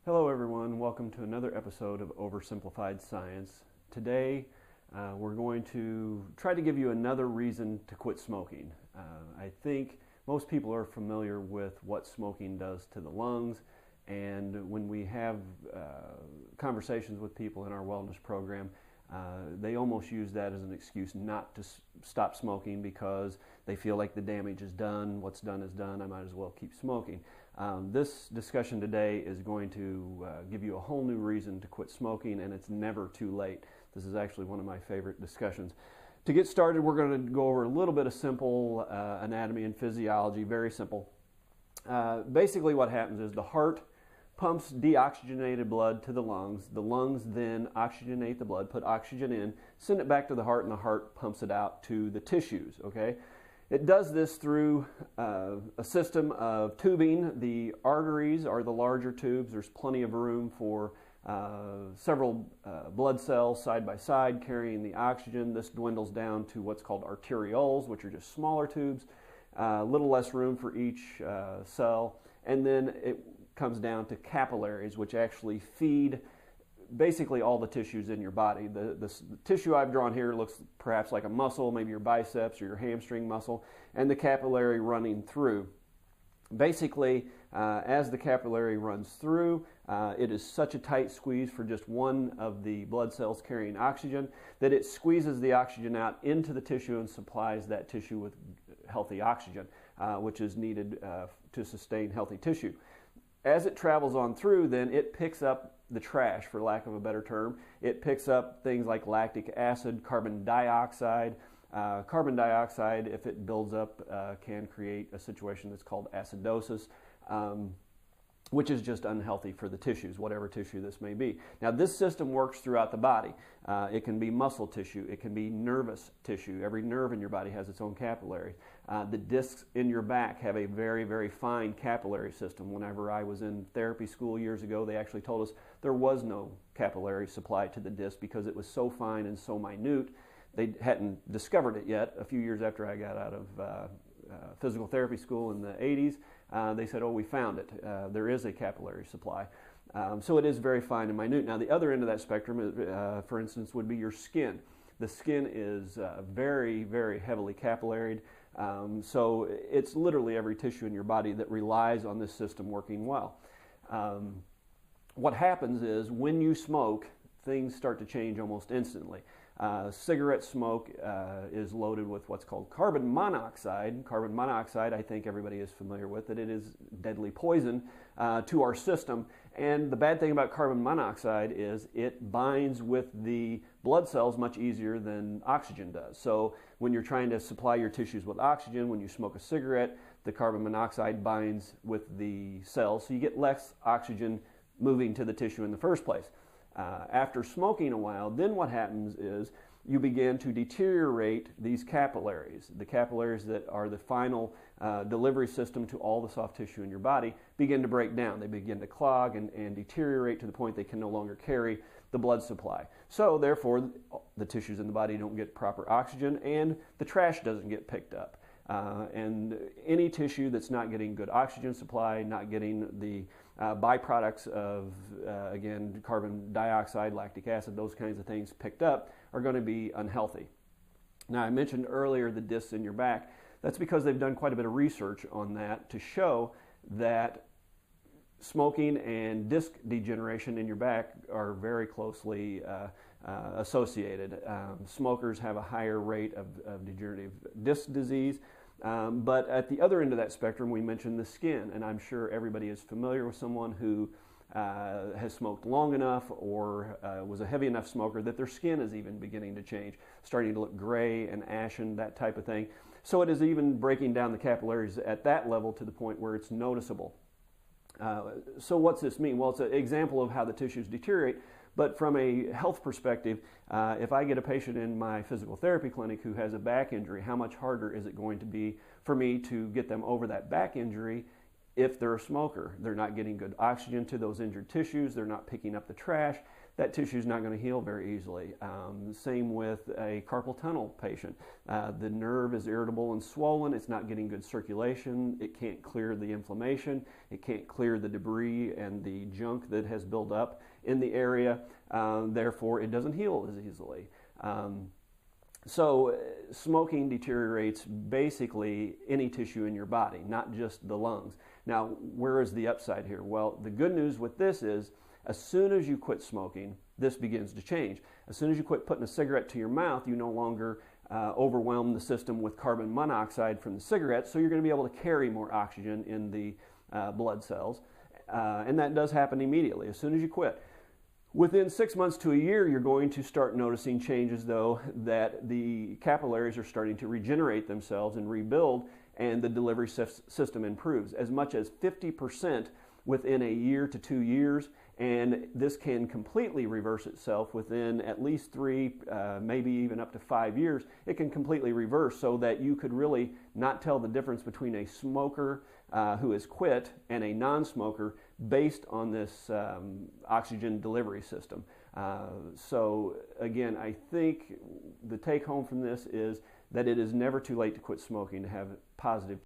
Hello everyone, welcome to another episode of Oversimplified Science. Today we're going to try to give you another reason to quit smoking. I think most people are familiar with what smoking does to the lungs, and when we have conversations with people in our wellness program, they almost use that as an excuse not to stop smoking because they feel like the damage is done, what's done is done, I might as well keep smoking. This discussion today is going to give you a whole new reason to quit smoking, and it's never too late. This is actually one of my favorite discussions. To get started, we're going to go over a little bit of simple anatomy and physiology, very simple. Basically what happens is the heart pumps deoxygenated blood to the lungs. The lungs then oxygenate the blood, put oxygen in, send it back to the heart, and the heart pumps it out to the tissues, okay? It does this through a system of tubing. The arteries are the larger tubes. There's plenty of room for several blood cells side by side carrying the oxygen. This dwindles down to what's called arterioles, which are just smaller tubes, a little less room for each cell. And then it comes down to capillaries, which actually feed basically all the tissues in your body. The tissue I've drawn here looks perhaps like a muscle, maybe your biceps or your hamstring muscle, and the capillary running through. Basically, as the capillary runs through, it is such a tight squeeze for just one of the blood cells carrying oxygen that it squeezes the oxygen out into the tissue and supplies that tissue with healthy oxygen, which is needed to sustain healthy tissue. As it travels on through, then it picks up the trash, for lack of a better term. It picks up things like lactic acid, carbon dioxide. Carbon dioxide, if it builds up, can create a situation that's called acidosis, which is just unhealthy for the tissues, whatever tissue this may be. Now, this system works throughout the body. It can be muscle tissue. It can be nervous tissue. Every nerve in your body has its own capillary. The discs in your back have a very, very fine capillary system. Whenever I was in therapy school years ago, they actually told us there was no capillary supply to the disc because it was so fine and so minute. They hadn't discovered it yet. A few years after I got out of physical therapy school in the 80s, they said, oh, we found it. There is a capillary supply. So it is very fine and minute. Now, the other end of that spectrum, for instance, would be your skin. The skin is very, very heavily capillaried. So it's literally every tissue in your body that relies on this system working well. What happens is when you smoke, things start to change almost instantly. Cigarette smoke is loaded with what's called carbon monoxide. Carbon monoxide, I think everybody is familiar with, that it is deadly poison to our system. And the bad thing about carbon monoxide is it binds with the blood cells much easier than oxygen does. So when you're trying to supply your tissues with oxygen, when you smoke a cigarette, the carbon monoxide binds with the cells, so you get less oxygen moving to the tissue in the first place. After smoking a while, then what happens is you begin to deteriorate these capillaries. The capillaries that are the final delivery system to all the soft tissue in your body begin to break down. They begin to clog and deteriorate to the point they can no longer carry the blood supply. So therefore, the tissues in the body don't get proper oxygen and the trash doesn't get picked up. And any tissue that's not getting good oxygen supply, not getting the byproducts of, again, carbon dioxide, lactic acid, those kinds of things picked up are going to be unhealthy. Now, I mentioned earlier the discs in your back. That's because they've done quite a bit of research on that to show that smoking and disc degeneration in your back are very closely associated. Smokers have a higher rate of degenerative disc disease. But at the other end of that spectrum, we mentioned the skin, and I'm sure everybody is familiar with someone who has smoked long enough or was a heavy enough smoker that their skin is even beginning to change, starting to look gray and ashen, that type of thing. So it is even breaking down the capillaries at that level to the point where it's noticeable. So what's this mean? Well, it's an example of how the tissues deteriorate, but from a health perspective, if I get a patient in my physical therapy clinic who has a back injury, how much harder is it going to be for me to get them over that back injury if they're a smoker? They're not getting good oxygen to those injured tissues, they're not picking up the trash, that tissue is not going to heal very easily. Same with a carpal tunnel patient. The nerve is irritable and swollen. It's not getting good circulation. It can't clear the inflammation. It can't clear the debris and the junk that has built up in the area. Therefore, it doesn't heal as easily. So smoking deteriorates basically any tissue in your body, not just the lungs. Now, where is the upside here? Well, the good news with this is as soon as you quit smoking, this begins to change. As soon as you quit putting a cigarette to your mouth, you no longer overwhelm the system with carbon monoxide from the cigarette, so you're going to be able to carry more oxygen in the blood cells. And that does happen immediately as soon as you quit. Within 6 months to a year, you're going to start noticing changes, though, that the capillaries are starting to regenerate themselves and rebuild, and the delivery system improves as much as 50% within a year to 2 years, and this can completely reverse itself within at least 3, maybe even up to 5 years. It can completely reverse so that you could really not tell the difference between a smoker who has quit and a non-smoker based on this oxygen delivery system. So again, I think the take home from this is that it is never too late to quit smoking to have positive